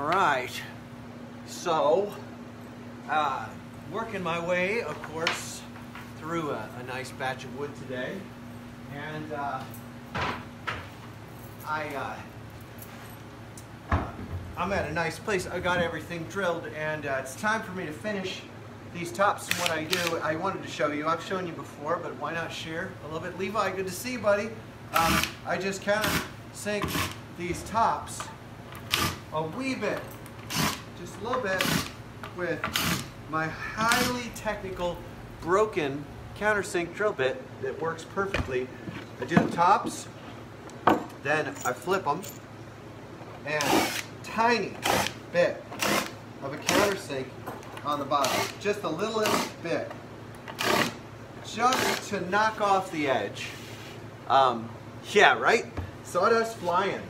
All right, so working my way, of course, through a nice batch of wood today, and I'm at a nice place. I got everything drilled, and it's time for me to finish these tops. And what I do, I wanted to show you. I've shown you before, but why not share a little bit? Levi, good to see you, buddy. I just kind of sink these tops a wee bit, just a little bit, with my highly technical broken countersink drill bit that works perfectly. I do the tops, then I flip them, and tiny bit of a countersink on the bottom, just a little bit, just to knock off the edge. Yeah, right? Sawdust flying.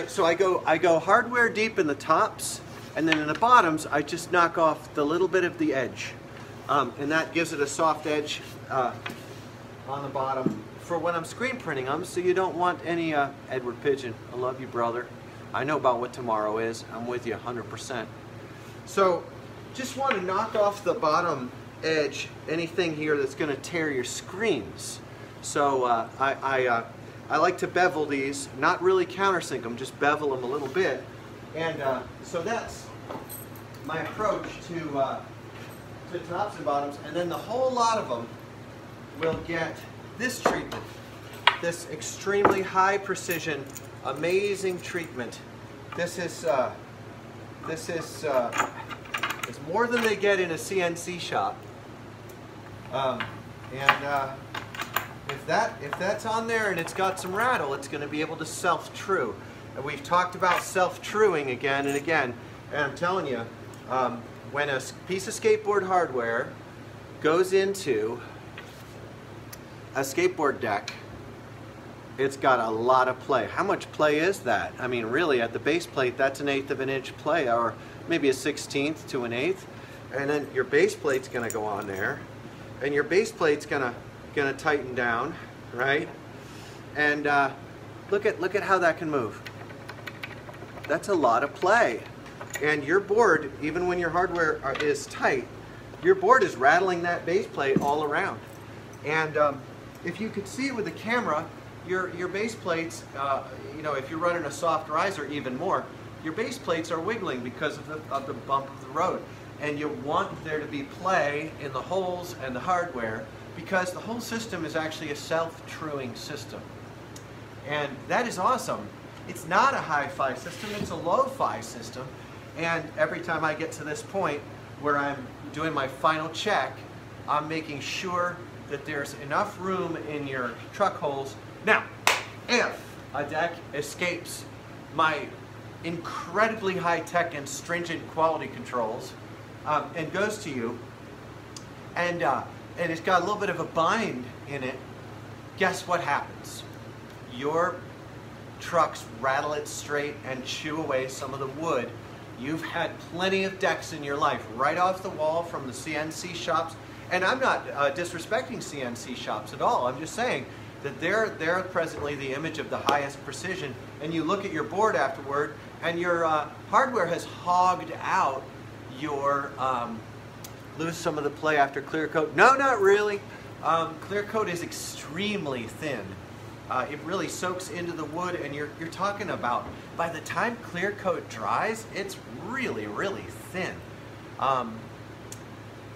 So I go hardware deep in the tops, and then in the bottoms I just knock off the little bit of the edge, and that gives it a soft edge on the bottom for when I'm screen printing them. So you don't want any Edward Pigeon. I love you, brother. I know about what tomorrow is. I'm with you 100%. So just want to knock off the bottom edge, anything here that's going to tear your screens. So I like to bevel these, not really countersink them, just bevel them a little bit. And so that's my approach to tops and bottoms. And then the whole lot of them will get this treatment, this extremely high precision, amazing treatment. This is it's more than they get in a CNC shop. If that's on there and it's got some rattle, it's going to be able to self-true. And we've talked about self-truing again and again. And I'm telling you, when a piece of skateboard hardware goes into a skateboard deck, it's got a lot of play. How much play is that? I mean, really, at the base plate, that's 1/8 of an inch play, or maybe a 1/16 to 1/8. And then your base plate's going to go on there, and your base plate's going to tighten down, right? And look at how that can move. That's a lot of play. And your board, even when your hardware is tight, your board is rattling that base plate all around. And if you could see it with the camera, your base plates, you know, if you're running a soft riser even more, your base plates are wiggling because of the bump of the road. And you want there to be play in the holes and the hardware, because the whole system is actually a self-truing system. And that is awesome. It's not a hi-fi system, it's a lo-fi system. And every time I get to this point where I'm doing my final check, I'm making sure that there's enough room in your truck holes. Now, if a deck escapes my incredibly high-tech and stringent quality controls and goes to you, and it's got a little bit of a bind in it, guess what happens? Your trucks rattle it straight and chew away some of the wood. You've had plenty of decks in your life right off the wall from the CNC shops. And I'm not disrespecting CNC shops at all. I'm just saying that they're presently the image of the highest precision. And you look at your board afterward, and your hardware has hogged out your lose some of the play after clear coat. No, not really. Clear coat is extremely thin. It really soaks into the wood, and you're talking about, by the time clear coat dries, it's really, really thin.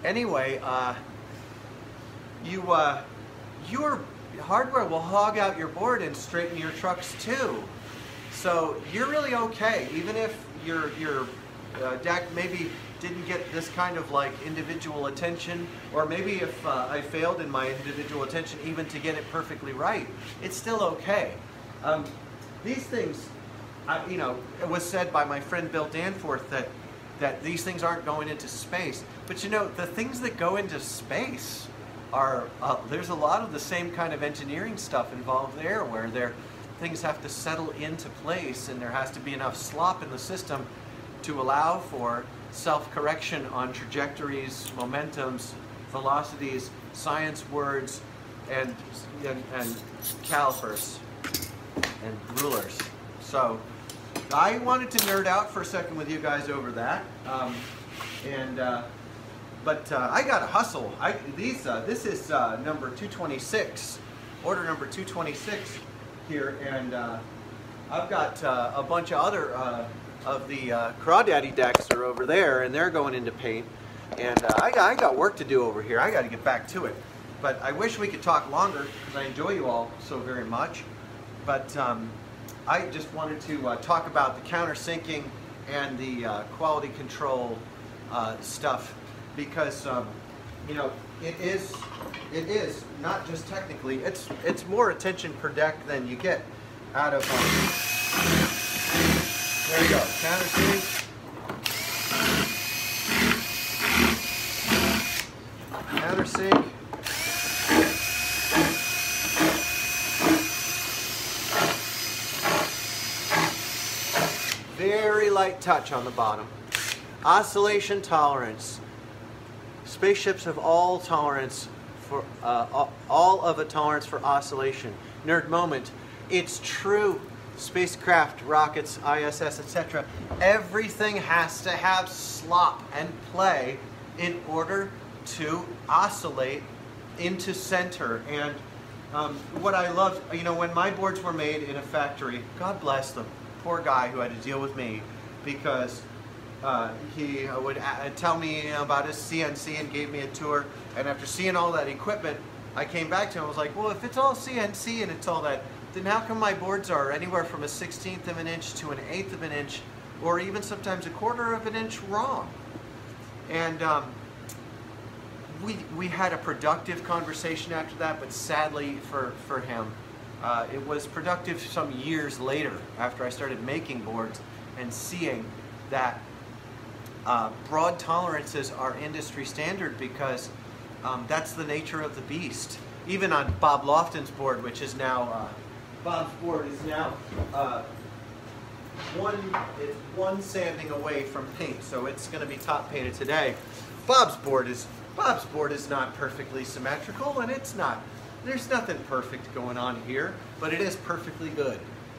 Anyway, your hardware will hog out your board and straighten your trucks too. So you're really okay, even if your deck maybe didn't get this kind of like individual attention, or maybe if I failed in my individual attention even to get it perfectly right, it's still okay. These things, you know, it was said by my friend Bill Danforth that these things aren't going into space. But you know, the things that go into space are, there's a lot of the same kind of engineering stuff involved there, where things have to settle into place, and there has to be enough slop in the system to allow for self-correction on trajectories, momentums, velocities, science words, and calipers and rulers. So I wanted to nerd out for a second with you guys over that. But I got to hustle. This is number 226, order number 226 here, and I've got a bunch of other of the Crawdaddy decks are over there, and they're going into paint. And I got work to do over here. I got to get back to it. But I wish we could talk longer because I enjoy you all so very much. But I just wanted to talk about the countersinking and the quality control stuff. Because you know, it is not just technically, it's more attention per deck than you get out of there you go, countersink, countersink, very light touch on the bottom, oscillation tolerance. Spaceships have all tolerance for all of a tolerance for oscillation. Nerd moment. It's true. Spacecraft, rockets, ISS, etc. Everything has to have slop and play in order to oscillate into center. And what I love, you know, when my boards were made in a factory, God bless them, poor guy who had to deal with me because he would tell me about his CNC and gave me a tour, and after seeing all that equipment, I came back to him and was like, well, if it's all CNC and it's all that, then how come my boards are anywhere from a 1/16 of an inch to an 1/8 of an inch, or even sometimes a 1/4 of an inch wrong? And we had a productive conversation after that, but sadly for him, it was productive some years later after I started making boards and seeing that broad tolerances are industry standard because that's the nature of the beast. Even on Bob Lofton's board, which is now, Bob's board is now one sanding away from paint, so it's going to be top painted today. Bob's board is not perfectly symmetrical, and there's nothing perfect going on here, but it is perfectly good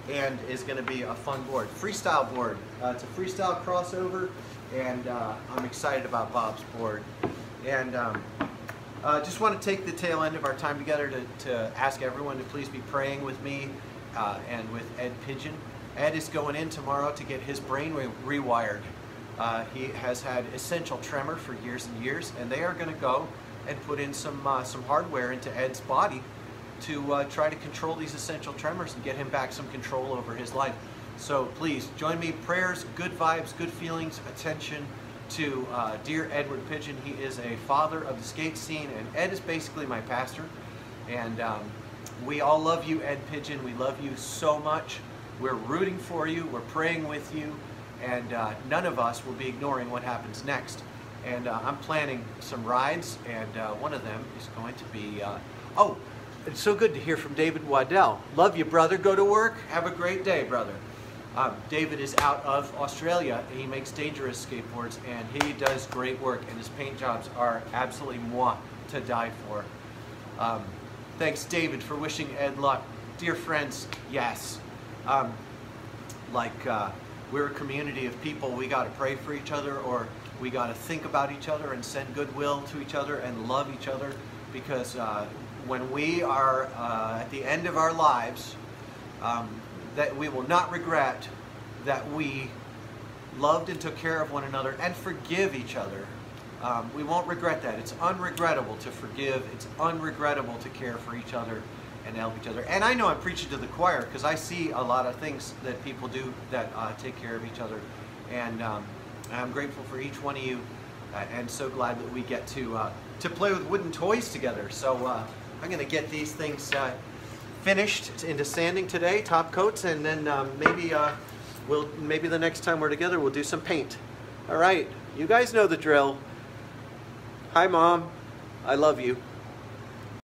and is going to be a fun board. Freestyle board. It's a freestyle crossover. And I'm excited about Bob's board. And just want to take the tail end of our time together to ask everyone to please be praying with me and with Ed Pigeon. Ed is going in tomorrow to get his brain rewired. He has had essential tremor for years and years, and they are going to go and put in some hardware into Ed's body to try to control these essential tremors and get him back some control over his life. So please join me. Prayers, good vibes, good feelings, attention to dear Edward Pigeon. He is a father of the skate scene, and Ed is basically my pastor. And we all love you, Ed Pigeon. We love you so much. We're rooting for you. We're praying with you. And none of us will be ignoring what happens next. And I'm planning some rides, and one of them is going to be, oh, it's so good to hear from David Waddell. Love you, brother. Go to work. Have a great day, brother. David is out of Australia. He makes dangerous skateboards, and he does great work, and his paint jobs are absolutely moi to die for. Thanks, David, for wishing Ed luck. Dear friends, yes. We're a community of people. We got to pray for each other, or we got to think about each other and send goodwill to each other and love each other, because when we are at the end of our lives, that we will not regret that we loved and took care of one another and forgive each other. We won't regret that. It's unregrettable to forgive. It's unregrettable to care for each other and help each other. And I know I'm preaching to the choir because I see a lot of things that people do that take care of each other. And I'm grateful for each one of you, and so glad that we get to play with wooden toys together. So I'm going to get these things finished into sanding today, top coats, and then maybe the next time we're together we'll do some paint. All right, you guys know the drill. Hi, Mom. I love you.